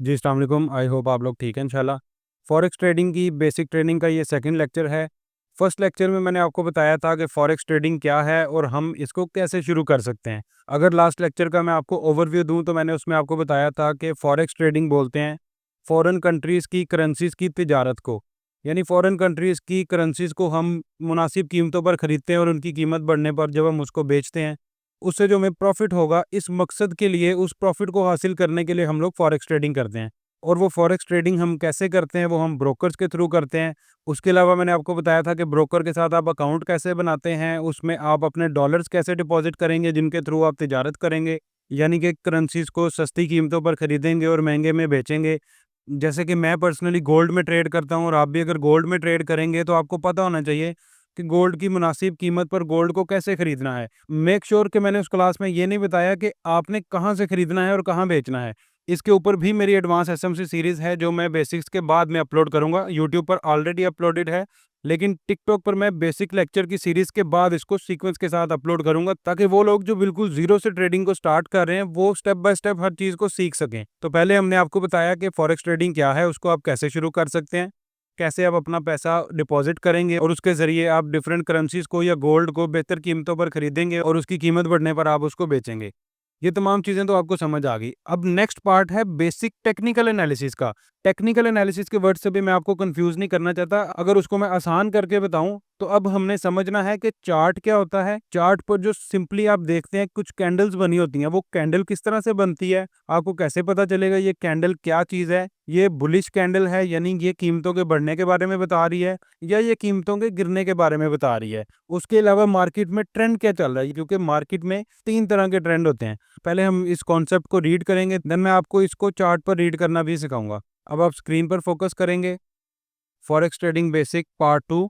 जी, अस्सलाम वालेकुम। I hope आप लोग ठीक हैं इंशाल्लाह। फॉरेक्स ट्रेडिंग की बेसिक ट्रेनिंग का ये सेकंड लेक्चर है। फर्स्ट लेक्चर में मैंने आपको बताया था कि फॉरेक्स ट्रेडिंग क्या है और हम इसको कैसे शुरू कर सकते हैं। अगर लास्ट लेक्चर का मैं आपको ओवरव्यू दूँ तो मैंने उसमें आपको बताया था कि फॉरेक्स ट्रेडिंग बोलते हैं फ़ॉरेन कंट्रीज़ की करेंसीज़ की तिजारत को। यानी फ़ॉरेन कंट्रीज़ की करेंसीज़ को हम मुनासिब कीमतों पर खरीदते हैं और उनकी कीमत बढ़ने पर जब हम उसको बेचते हैं, उससे जो हमें प्रॉफ़िट होगा, इस मकसद के लिए, उस प्रॉफ़िट को हासिल करने के लिए हम लोग फॉरेक्स ट्रेडिंग करते हैं। और वो फॉरेक्स ट्रेडिंग हम कैसे करते हैं, वो हम ब्रोकर्स के थ्रू करते हैं। उसके अलावा मैंने आपको बताया था कि ब्रोकर के साथ आप अकाउंट कैसे बनाते हैं, उसमें आप अपने डॉलर्स कैसे डिपॉज़िट करेंगे, जिनके थ्रू आप तिजारत करेंगे। यानी कि करेंसीज़ को सस्ती कीमतों पर खरीदेंगे और महँगे में बेचेंगे। जैसे कि मैं पर्सनली गोल्ड में ट्रेड करता हूँ और आप भी अगर गोल्ड में ट्रेड करेंगे तो आपको पता होना चाहिए कि गोल्ड की मुनासिब कीमत पर गोल्ड को कैसे खरीदना है। मेक श्योर कि मैंने उस क्लास में ये नहीं बताया कि आपने कहाँ से खरीदना है और कहाँ बेचना है। इसके ऊपर भी मेरी एडवांस एसएमसी सीरीज़ है जो मैं बेसिक्स के बाद में अपलोड करूँगा। यूट्यूब पर ऑलरेडी अपलोडेड है, लेकिन टिकटॉक पर मैं बेसिक लेक्चर की सीरीज़ के बाद इसको सीक्वेंस के साथ अपलोड करूँगा, ताकि वो लोग जो बिल्कुल ज़ीरो से ट्रेडिंग को स्टार्ट कर रहे हैं, वो स्टेप बाय स्टेप हर चीज़ को सीख सकें। तो पहले हमने आपको बताया कि फॉरेक्स ट्रेडिंग क्या है, उसको आप कैसे शुरू कर सकते हैं, कैसे आप अपना पैसा डिपॉज़िट करेंगे और उसके ज़रिए आप डिफरेंट करेंसीज़ को या गोल्ड को बेहतर कीमतों पर खरीदेंगे और उसकी कीमत बढ़ने पर आप उसको बेचेंगे। ये तमाम चीज़ें तो आपको समझ आ गई। अब नेक्स्ट पार्ट है बेसिक टेक्निकल एनालिसिस का। टेक्निकल एनालिसिस के वर्ड से भी मैं आपको कंफ्यूज नहीं करना चाहता। अगर उसको मैं आसान करके बताऊं तो अब हमने समझना है कि चार्ट क्या होता है। चार्ट पर जो सिंपली आप देखते हैं कुछ कैंडल्स बनी होती हैं, वो कैंडल किस तरह से बनती है, आपको कैसे पता चलेगा ये कैंडल क्या चीज़ है। ये बुलिश कैंडल है, यानी ये कीमतों के बढ़ने के बारे में बता रही है, या ये कीमतों के गिरने के बारे में बता रही है। उसके अलावा मार्केट में ट्रेंड क्या चल रहा है, क्योंकि मार्केट में 3 तरह के ट्रेंड होते हैं। पहले हम इस कॉन्सेप्ट को रीड करेंगे, देन मैं आपको इसको चार्ट पर रीड करना भी सिखाऊंगा। अब आप स्क्रीन पर फोकस करेंगे। Forex trading basic part 2।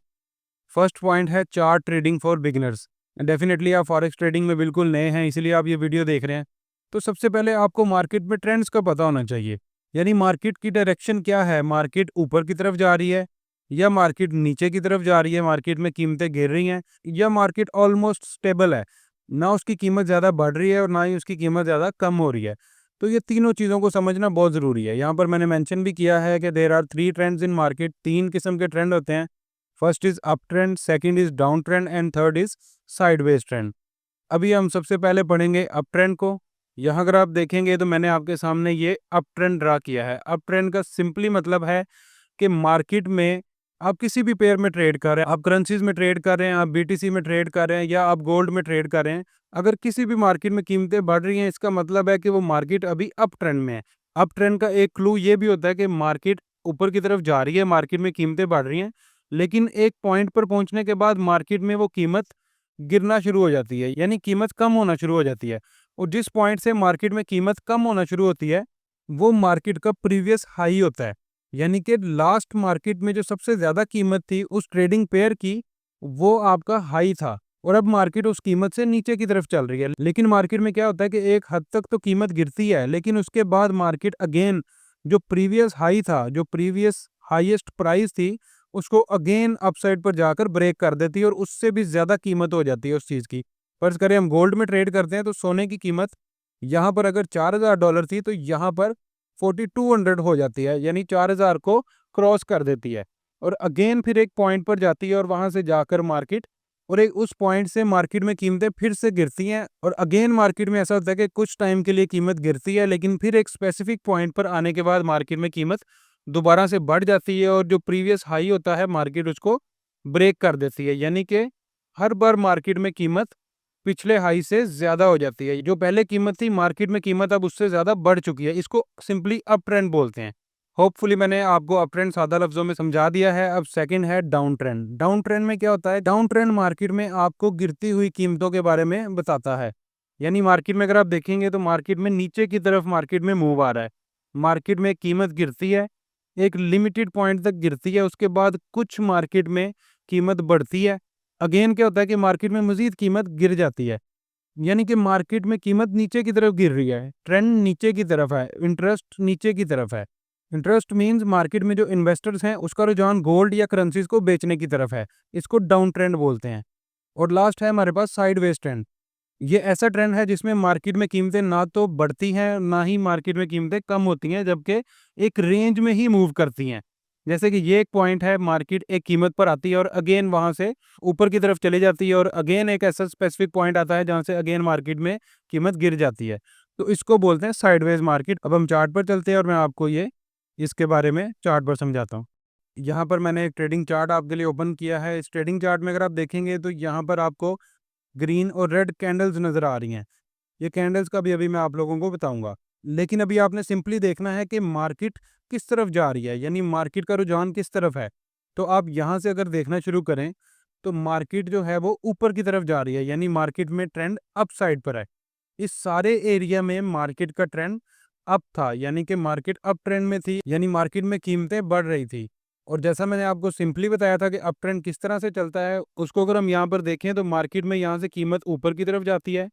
First point है chart trading for beginners. Definitely आप फॉरेक्स ट्रेडिंग में बिल्कुल नए हैं, इसलिए आप ये वीडियो देख रहे हैं। तो सबसे पहले आपको मार्केट में ट्रेंड्स का पता होना चाहिए। यानी मार्केट की डायरेक्शन क्या है, मार्केट ऊपर की तरफ जा रही है या मार्केट नीचे की तरफ जा रही है, मार्केट में कीमतें गिर रही हैं या मार्केट ऑलमोस्ट स्टेबल है, ना उसकी कीमत ज़्यादा बढ़ रही है और ना ही उसकी कीमत ज़्यादा कम हो रही है। तो ये तीनों चीज़ों को समझना बहुत ज़रूरी है। यहाँ पर मैंने मेंशन भी किया है कि there are 3 trends in market. 3 किस्म के ट्रेंड होते हैं। First is up trend, second is down trend and third is sideways trend. अभी हम सबसे पहले पढ़ेंगे अप ट्रेंड को। यहाँ अगर आप देखेंगे तो मैंने आपके सामने ये अप ट्रेंड ड्रा किया है। अप ट्रेंड का सिंपली मतलब है कि मार्केट में आप किसी भी पेयर में ट्रेड कर रहे हैं, आप करेंसीज में ट्रेड कर रहे हैं, आप बीटीसी में ट्रेड कर रहे हैं या आप गोल्ड में ट्रेड कर रहे हैं, अगर किसी भी मार्केट में कीमतें बढ़ रही हैं, इसका मतलब है कि वो मार्केट अभी अप ट्रेंड में है। अप ट्रेंड का एक क्लू ये भी होता है कि मार्केट ऊपर की तरफ जा रही है, मार्केट में कीमतें बढ़ रही हैं, लेकिन एक पॉइंट पर पहुंचने के बाद मार्केट में वो कीमत गिरना शुरू हो जाती है, यानी कीमत कम होना शुरू हो जाती है। और जिस पॉइंट से मार्केट में कीमत कम होना शुरू होती है, वो मार्केट का प्रीवियस हाई होता है। यानी कि लास्ट मार्केट में जो सबसे ज़्यादा कीमत थी उस ट्रेडिंग पेयर की, वो आपका हाई था और अब मार्केट उस कीमत से नीचे की तरफ चल रही है। लेकिन मार्केट में क्या होता है कि एक हद तक तो कीमत गिरती है, लेकिन उसके बाद मार्केट अगेन जो प्रीवियस हाई था, जो प्रीवियस हाईएस्ट प्राइस थी, उसको अगेन अपसाइड पर जाकर ब्रेक कर देती है और उससे भी ज़्यादा कीमत हो जाती है उस चीज़ की। फर्ज़ करें हम गोल्ड में ट्रेड करते हैं तो सोने की कीमत यहाँ पर अगर $4000 थी तो यहाँ पर 4200 हो जाती है, यानी 4000 को क्रॉस कर देती है और अगेन फिर एक पॉइंट पर जाती है और वहाँ से जाकर मार्केट और एक उस पॉइंट से मार्केट में कीमतें फिर से गिरती हैं और अगेन मार्केट में ऐसा होता है कि कुछ टाइम के लिए कीमत गिरती है, लेकिन फिर एक स्पेसिफिक पॉइंट पर आने के बाद मार्केट में कीमत दोबारा से बढ़ जाती है और जो प्रीवियस हाई होता है मार्केट उसको ब्रेक कर देती है। यानी कि हर बार मार्केट में कीमत पिछले हाई से ज़्यादा हो जाती है। जो पहले कीमत थी मार्केट में कीमत अब उससे ज़्यादा बढ़ चुकी है। इसको सिंपली अप ट्रेंड बोलते हैं। होपफुली मैंने आपको अप ट्रेंड सादा लफ्ज़ों में समझा दिया है। अब सेकंड है डाउन ट्रेंड। डाउन ट्रेंड में क्या होता है? डाउन ट्रेंड मार्केट में आपको गिरती हुई कीमतों के बारे में बताता है। यानी मार्केट में अगर आप देखेंगे तो मार्केट में नीचे की तरफ मार्केट में मूव आ रहा है। मार्केट में कीमत गिरती है, एक लिमिटेड पॉइंट तक गिरती है, उसके बाद कुछ मार्केट में कीमत बढ़ती है। अगेन क्या होता है कि मार्केट में मज़ीद कीमत गिर जाती है। यानी कि मार्केट में कीमत नीचे की तरफ गिर रही है, ट्रेंड नीचे की तरफ है, इंटरेस्ट नीचे की तरफ है। इंटरेस्ट मीन्स मार्केट में जो इन्वेस्टर्स हैं उसका रुझान गोल्ड या करेंसीज को बेचने की तरफ है। इसको डाउन ट्रेंड बोलते हैं। और लास्ट है हमारे पास साइडवेज ट्रेंड। ये ऐसा ट्रेंड है जिसमें मार्केट में कीमतें ना तो बढ़ती हैं, ना ही मार्केट में कीमतें कम होती हैं, जबकि एक रेंज में ही मूव करती हैं। जैसे कि ये एक पॉइंट है, मार्केट एक कीमत पर आती है और अगेन वहाँ से ऊपर की तरफ चली जाती है और अगेन एक ऐसा स्पेसिफिक पॉइंट आता है जहाँ से अगेन मार्केट में कीमत गिर जाती है। तो इसको बोलते हैं साइडवेज मार्केट। अब हम चार्ट पर चलते हैं और मैं आपको ये इसके बारे में चार्ट पर समझाता हूँ। यहाँ पर मैंने एक ट्रेडिंग चार्ट आपके लिए ओपन किया है। इस ट्रेडिंग चार्ट में अगर आप देखेंगे तो यहाँ पर आपको ग्रीन और रेड कैंडल्स नज़र आ रही हैं। ये कैंडल्स का भी अभी मैं आप लोगों को बताऊंगा। लेकिन अभी आपने सिंपली देखना है कि मार्केट किस तरफ जा रही है, यानी मार्केट का रुझान किस तरफ है। तो आप यहाँ से अगर देखना शुरू करें तो मार्केट जो है वो ऊपर की तरफ जा रही है, यानी मार्केट में ट्रेंड अप साइड पर है। इस सारे एरिया में मार्केट का ट्रेंड अप था, यानी कि मार्केट अप ट्रेंड में थी, यानी मार्केट में कीमतें बढ़ रही थी। और जैसा मैंने आपको सिंपली बताया था कि अप ट्रेंड किस तरह से चलता है, उसको अगर हम यहाँ पर देखें तो मार्केट में यहाँ से कीमत ऊपर की तरफ जाती है,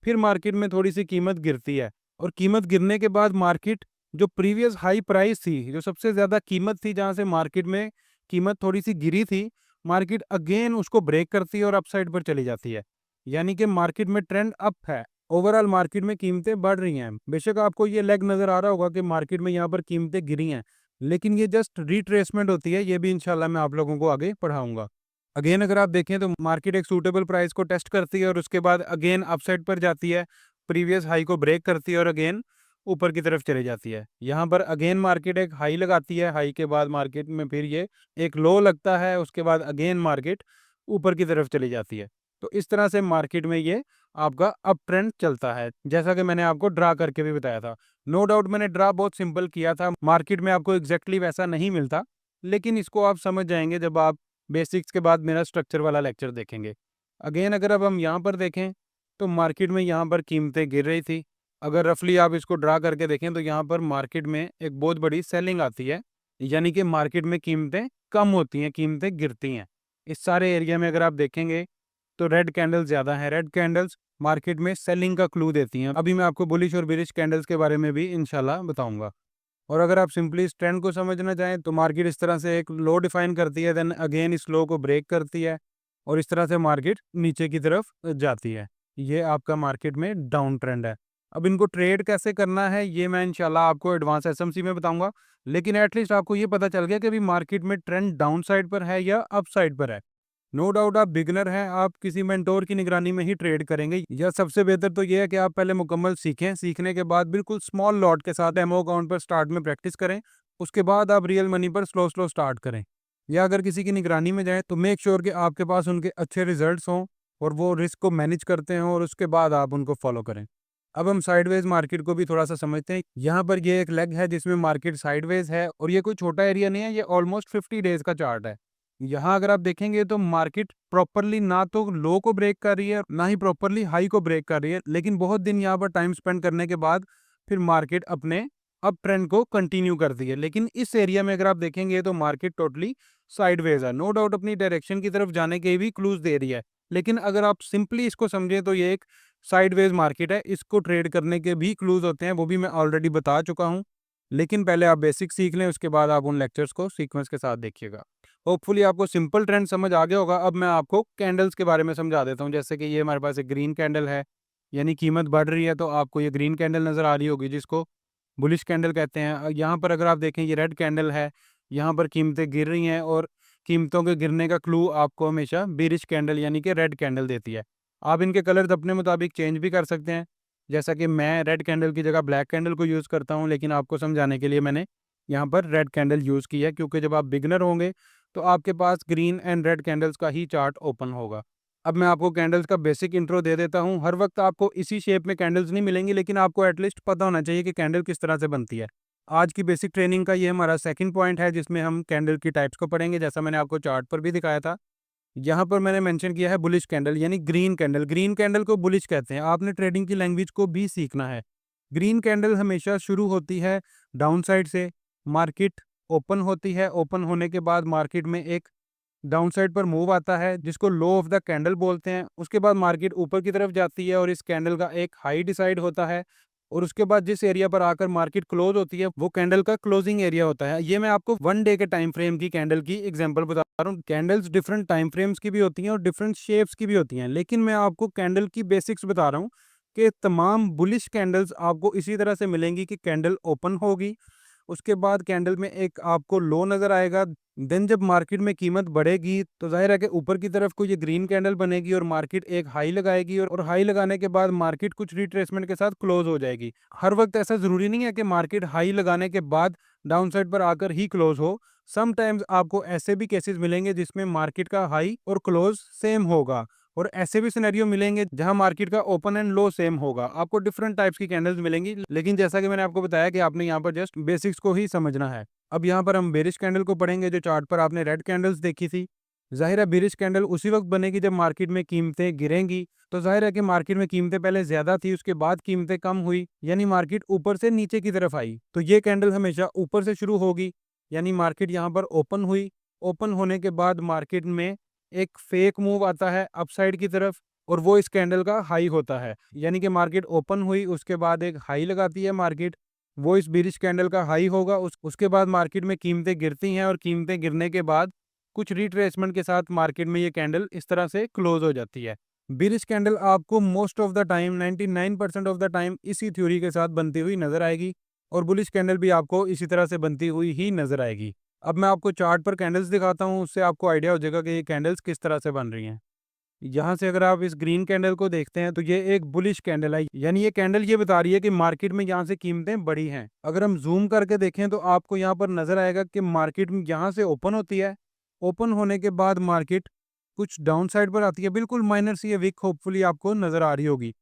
फिर मार्केट में थोड़ी सी कीमत गिरती है और कीमत गिरने के बाद मार्केट जो प्रीवियस हाई प्राइस थी, जो सबसे ज़्यादा कीमत थी, जहाँ से मार्केट में कीमत थोड़ी सी गिरी थी, मार्केट अगेन उसको ब्रेक करती है और अपसाइड पर चली जाती है। यानी कि मार्केट में ट्रेंड अप है, ओवरऑल मार्केट में कीमतें बढ़ रही हैं। बेशक आपको ये लेग नज़र आ रहा होगा कि मार्केट में यहाँ पर कीमतें गिरी हैं, लेकिन ये जस्ट रिट्रेसमेंट होती है। ये भी इंशाल्लाह मैं आप लोगों को आगे पढ़ाऊंगा। अगेन अगर आप देखें तो मार्केट एक सूटेबल प्राइस को टेस्ट करती है और उसके बाद अगेन अपसाइड पर जाती है, प्रीवियस हाई को ब्रेक करती है और अगेन ऊपर की तरफ चली जाती है। यहाँ पर अगेन मार्केट एक हाई लगाती है, हाई के बाद मार्केट में फिर ये एक लो लगता है, उसके बाद अगेन मार्केट ऊपर की तरफ चली जाती है। तो इस तरह से मार्केट में ये आपका अप ट्रेंड चलता है, जैसा कि मैंने आपको ड्रा करके भी बताया था। नो डाउट मैंने ड्रा बहुत सिंपल किया था, मार्केट में आपको एग्जैक्टली वैसा नहीं मिलता, लेकिन इसको आप समझ जाएंगे जब आप बेसिक्स के बाद मेरा स्ट्रक्चर वाला लेक्चर देखेंगे। अगेन अगर अब हम यहाँ पर देखें तो मार्केट में यहाँ पर कीमतें गिर रही थी। अगर रफली आप इसको ड्रा करके देखें तो यहाँ पर मार्केट में एक बहुत बड़ी सेलिंग आती है, यानी कि मार्केट में कीमतें कम होती हैं, कीमतें गिरती हैं। इस सारे एरिया में अगर आप देखेंगे तो रेड कैंडल्स ज़्यादा हैं। रेड कैंडल्स मार्केट में सेलिंग का क्लू देती हैं। अभी मैं आपको बुलिश और बेरिश कैंडल्स के बारे में भी इंशाल्लाह बताऊंगा। और अगर आप सिंपली इस ट्रेंड को समझना चाहें तो मार्केट इस तरह से एक लो डिफाइन करती है, देन अगेन इस लो को ब्रेक करती है और इस तरह से मार्केट नीचे की तरफ जाती है। ये आपका मार्केट में डाउन ट्रेंड है। अब इनको ट्रेड कैसे करना है ये मैं इंशाल्लाह आपको एडवांस एसएमसी में बताऊंगा, लेकिन एटलीस्ट आपको ये पता चल गया कि अभी मार्केट में ट्रेंड डाउन साइड पर है या अप साइड पर है। नो डाउट आप बिगिनर हैं, आप किसी मेंटोर की निगरानी में ही ट्रेड करेंगे, या सबसे बेहतर तो ये है कि आप पहले मुकम्मल सीखें, सीखने के बाद बिल्कुल स्मॉल लॉट के साथ डेमो अकाउंट पर स्टार्ट में प्रैक्टिस करें, उसके बाद आप रियल मनी पर स्लो स्लो स्टार्ट करें। या अगर किसी की निगरानी में जाएं तो मेक श्योर कि आपके पास उनके अच्छे रिजल्ट्स हों और वो रिस्क को मैनेज करते हों और उसके बाद आप उनको फॉलो करें। अब हम साइडवेज मार्केट को भी थोड़ा सा समझते हैं। यहाँ पर ये एक लेग है जिसमें मार्केट साइडवेज है और ये कोई छोटा एरिया नहीं है, ये ऑलमोस्ट 50 डेज का चार्ट है। यहाँ अगर आप देखेंगे तो मार्केट प्रॉपरली ना तो लो को ब्रेक कर रही है, ना ही प्रॉपरली हाई को ब्रेक कर रही है, लेकिन बहुत दिन यहाँ पर टाइम स्पेंड करने के बाद फिर मार्केट अपने अप ट्रेंड को कंटिन्यू करती है। लेकिन इस एरिया में अगर आप देखेंगे तो मार्केट टोटली साइडवेज है। नो डाउट अपनी डायरेक्शन की तरफ जाने के भी क्लूज दे रही है, लेकिन अगर आप सिंपली इसको समझें तो ये एक साइडवेज मार्केट है। इसको ट्रेड करने के भी क्लूज होते हैं, वो भी मैं ऑलरेडी बता चुका हूँ। लेकिन पहले आप बेसिक सीख लें, उसके बाद आप उन लेक्चर्स को सीक्वेंस के साथ देखिएगा। होपफुली आपको सिंपल ट्रेंड समझ आ गया होगा। अब मैं आपको कैंडल्स के बारे में समझा देता हूँ। जैसे कि ये हमारे पास एक ग्रीन कैंडल है, यानी कीमत बढ़ रही है, तो आपको ये ग्रीन कैंडल नज़र आ रही होगी जिसको बुलिश कैंडल कहते हैं। यहाँ पर अगर आप देखें ये रेड कैंडल है, यहाँ पर कीमतें गिर रही हैं और कीमतों के गिरने का क्लू आपको हमेशा बेरिश कैंडल यानी कि रेड कैंडल देती है। आप इनके कलर्स अपने मुताबिक चेंज भी कर सकते हैं, जैसा कि मैं रेड कैंडल की जगह ब्लैक कैंडल को यूज़ करता हूँ, लेकिन आपको समझाने के लिए मैंने यहाँ पर रेड कैंडल यूज़ की है, क्योंकि जब आप बिगनर होंगे तो आपके पास ग्रीन एंड रेड कैंडल्स का ही चार्ट ओपन होगा। अब मैं आपको कैंडल्स का बेसिक इंट्रो दे देता हूँ। हर वक्त आपको इसी शेप में कैंडल्स नहीं मिलेंगी, लेकिन आपको एटलीस्ट पता होना चाहिए कि कैंडल किस तरह से बनती है। आज की बेसिक ट्रेनिंग का ये हमारा सेकंड पॉइंट है, जिसमें हम कैंडल की टाइप्स को पढ़ेंगे, जैसा मैंने आपको चार्ट पर भी दिखाया था। यहाँ पर मैंने मेंशन किया है बुलिश कैंडल यानी ग्रीन कैंडल। ग्रीन कैंडल को बुलिश कहते हैं। आपने ट्रेडिंग की लैंग्वेज को भी सीखना है। ग्रीन कैंडल हमेशा शुरू होती है डाउन साइड से, मार्केट ओपन होती है, ओपन होने के बाद मार्केट में एक डाउन साइड पर मूव आता है जिसको लो ऑफ द कैंडल बोलते हैं। उसके बाद मार्केट ऊपर की तरफ जाती है और इस कैंडल का एक हाई डिसाइड होता है। और उसके बाद जिस एरिया पर आकर मार्केट क्लोज होती है वो कैंडल का क्लोजिंग एरिया होता है। ये मैं आपको 1 डे के टाइम फ्रेम की कैंडल की एग्जांपल बता रहा हूँ। कैंडल्स डिफरेंट टाइम फ्रेम्स की भी होती हैं और डिफरेंट शेप्स की भी होती हैं, लेकिन मैं आपको कैंडल की बेसिक्स बता रहा हूँ कि तमाम बुलिश कैंडल्स आपको इसी तरह से मिलेंगी कि कैंडल ओपन होगी, उसके बाद कैंडल में एक आपको लो नज़र आएगा। देन जब मार्केट में कीमत बढ़ेगी तो ज़ाहिर है कि ऊपर की तरफ को ये ग्रीन कैंडल बनेगी और मार्केट एक हाई लगाएगी, और हाई लगाने के बाद मार्केट कुछ रिट्रेसमेंट के साथ क्लोज हो जाएगी। हर वक्त ऐसा ज़रूरी नहीं है कि मार्केट हाई लगाने के बाद डाउन साइड पर आकर ही क्लोज हो। समटाइम्स आपको ऐसे भी केसेस मिलेंगे जिसमें मार्केट का हाई और क्लोज सेम होगा, और ऐसे भी सिनेरियो मिलेंगे जहां मार्केट का ओपन एंड लो सेम होगा। आपको डिफरेंट टाइप्स की कैंडल्स मिलेंगी, लेकिन जैसा कि मैंने आपको बताया कि आपने यहाँ पर जस्ट बेसिक्स को ही समझना है। अब यहाँ पर हम बेरिश कैंडल को पढ़ेंगे। जो चार्ट पर आपने रेड कैंडल्स देखी थी, जाहिर है बेरिश कैंडल उसी वक्त बनेगी जब मार्केट में कीमतें गिरेंगी। तो जाहिर है कि मार्केट में कीमतें पहले ज्यादा थी, उसके बाद कीमतें कम हुई, यानी मार्केट ऊपर से नीचे की तरफ आई। तो ये कैंडल हमेशा ऊपर से शुरू होगी, यानी मार्केट यहाँ पर ओपन हुई। ओपन होने के बाद मार्केट में एक फेक मूव आता है अपसाइड की तरफ, और वो इस कैंडल का हाई होता है। यानी कि मार्केट ओपन हुई, उसके बाद एक हाई लगाती है मार्केट, वो इस बीरिश कैंडल का हाई होगा। उसके बाद मार्केट में कीमतें गिरती हैं, और कीमतें गिरने के बाद कुछ रिट्रेसमेंट के साथ मार्केट में ये कैंडल इस तरह से क्लोज हो जाती है। बीरिश कैंडल आपको most of the time 99% of the time इसी थ्योरी के साथ बनती हुई नजर आएगी, और बुलिश कैंडल भी आपको इसी तरह से बनती हुई ही नजर आएगी। अब मैं आपको चार्ट पर कैंडल्स दिखाता हूँ, उससे आपको आइडिया हो जाएगा कि ये कैंडल्स किस तरह से बन रही हैं। यहाँ से अगर आप इस ग्रीन कैंडल को देखते हैं तो ये एक बुलिश कैंडल है, यानी ये कैंडल ये बता रही है कि मार्केट में यहाँ से कीमतें बढ़ी हैं। अगर हम जूम करके देखें तो आपको यहाँ पर नजर आएगा कि मार्केट में यहाँ से ओपन होती है, ओपन होने के बाद मार्केट कुछ डाउन साइड पर आती है, बिल्कुल माइनर सी ये विक होपफुली आपको नजर आ रही होगी।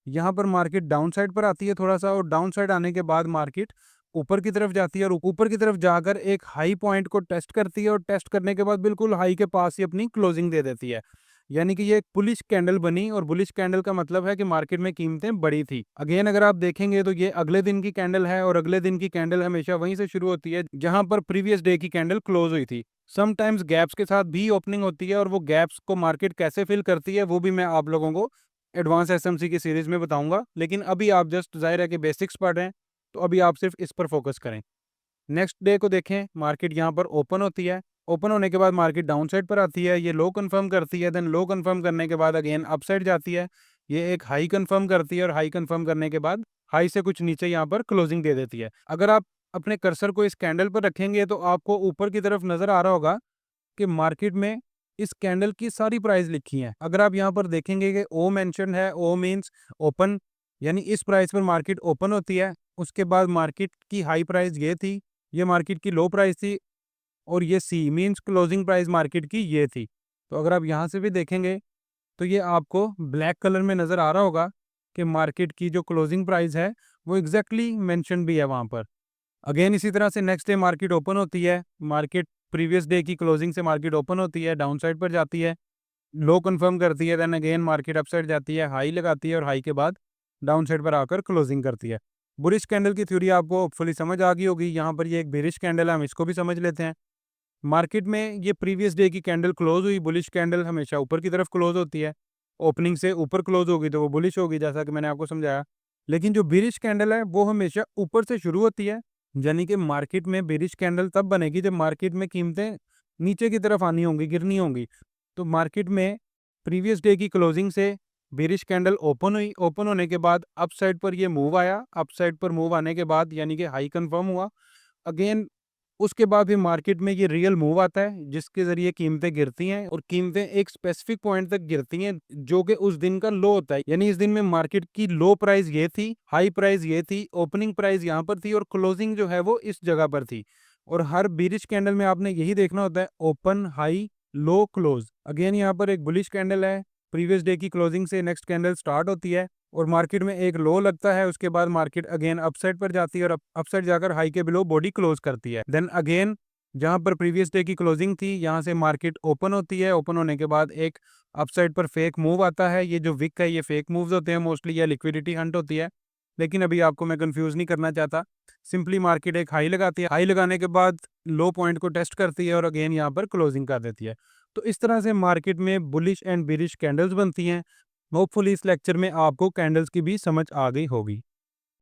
यहाँ पर मार्केट डाउन साइड पर आती है थोड़ा सा, और डाउन साइड आने के बाद मार्केट ऊपर की तरफ जाती है, और ऊपर की तरफ जाकर एक हाई पॉइंट को टेस्ट करती है, और टेस्ट करने के बाद बिल्कुल हाई के पास ही अपनी क्लोजिंग दे देती है। यानी कि ये एक बुलिश कैंडल बनी, और बुलिश कैंडल का मतलब है कि मार्केट में कीमतें बढ़ी थी। अगेन अगर आप देखेंगे तो ये अगले दिन की कैंडल है, और अगले दिन की कैंडल हमेशा वहीं से शुरू होती है जहां पर प्रीवियस डे की कैंडल क्लोज हुई थी। समटाइम्स गैप्स के साथ भी ओपनिंग होती है, और वो गैप्स को मार्केट कैसे फिल करती है वो भी मैं आप लोगों को एडवांस एसएमसी की सीरीज में बताऊंगा। लेकिन अभी आप जस्ट जाहिर है कि बेसिक्स पढ़ रहे हैं, तो अभी आप सिर्फ इस पर फोकस करें। नेक्स्ट डे को देखें, मार्केट यहाँ पर ओपन होती है। ओपन होने के बाद मार्केट डाउन साइड पर आती है, ये लो कंफर्म करती है, देन लो कंफर्म करने के बाद अगेन अप साइड जाती है, ये एक हाई कंफर्म करती है, और हाई कंफर्म करने के बाद हाई से कुछ नीचे यहाँ पर क्लोजिंग दे देती है। अगर आप अपने कर्सर को इस कैंडल पर रखेंगे तो आपको ऊपर की तरफ नजर आ रहा होगा कि मार्केट में इस कैंडल की सारी प्राइस लिखी है। अगर आप यहाँ पर देखेंगे कि ओ मेंशन है, ओ मींस ओपन, यानी इस प्राइस पर मार्केट ओपन होती है। उसके बाद मार्केट की हाई प्राइस ये थी, ये मार्केट की लो प्राइस थी, और ये सी मींस क्लोजिंग प्राइस मार्केट की ये थी। तो अगर आप यहाँ से भी देखेंगे तो ये आपको ब्लैक कलर में नज़र आ रहा होगा कि मार्केट की जो क्लोजिंग प्राइस है वो एग्जैक्टली मेंशन भी है वहाँ पर। अगेन इसी तरह से नेक्स्ट डे मार्केट ओपन होती है, मार्केट प्रीवियस डे की क्लोजिंग से मार्केट ओपन होती है, डाउन साइड पर जाती है, लो कंफर्म करती है, then again market up side जाती है, हाई लगाती है, और हाई के बाद डाउन साइड पर आकर क्लोजिंग करती है। बुलिश कैंडल की थ्योरी आपको फुली समझ आ गई होगी। यहाँ पर ये एक बेरिश कैंडल है, हम इसको भी समझ लेते हैं। मार्केट में ये प्रीवियस डे की कैंडल क्लोज हुई, बुलिश कैंडल हमेशा ऊपर की तरफ क्लोज होती है। ओपनिंग से ऊपर क्लोज होगी तो वो बुलिश होगी, जैसा कि मैंने आपको समझाया। लेकिन जो बेरिश कैंडल है वो हमेशा ऊपर से शुरू होती है, यानी कि मार्केट में बेरिश कैंडल तब बनेगी जब मार्केट में कीमतें नीचे की तरफ आनी होंगी, गिरनी होंगी। तो मार्केट में प्रीवियस डे की क्लोजिंग से बेरिश कैंडल ओपन हुई, ओपन होने के बाद अप साइड पर ये मूव आया, अप साइड पर मूव आने के बाद यानी कि हाई कंफर्म हुआ। अगेन उसके बाद भी मार्केट में ये रियल मूव आता है जिसके ज़रिए कीमतें गिरती हैं, और कीमतें एक स्पेसिफिक पॉइंट तक गिरती हैं जो कि उस दिन का लो होता है। यानी इस दिन में मार्केट की लो प्राइस ये थी, हाई प्राइस ये थी, ओपनिंग प्राइस यहाँ पर थी, और क्लोजिंग जो है वो इस जगह पर थी। और हर बीरिश कैंडल में आपने यही देखना होता है, open high low close. Again यहाँ पर एक बुलिश कैंडल है, प्रीवियस डे की क्लोजिंग से नेक्स्ट कैंडल स्टार्ट होती है, और मार्केट में एक लो लगता है, उसके बाद मार्केट अगेन अपसाइड पर जाती है, और अपसाइड जाकर हाई के बिलो बॉडी क्लोज करती है। देन अगेन जहां पर प्रीवियस डे की क्लोजिंग थी यहां से मार्केट ओपन होती है, ओपन होने के बाद एक अपसाइड पर फेक मूव आता है। ये जो विक है ये फेक मूव्स होते हैं मोस्टली, या लिक्विडिटी हंट होती है। लेकिन अभी आपको मैं कंफ्यूज नहीं करना चाहता। सिंपली मार्केट एक हाई लगाती है, हाई लगाने के बाद लो पॉइंट को टेस्ट करती है, और अगेन यहाँ पर क्लोजिंग कर देती है। तो इस तरह से मार्केट में बुलिश एंड बेरिश कैंडल्स बनती हैं। होपफुली इस लेक्चर में आपको कैंडल्स की भी समझ आ गई होगी।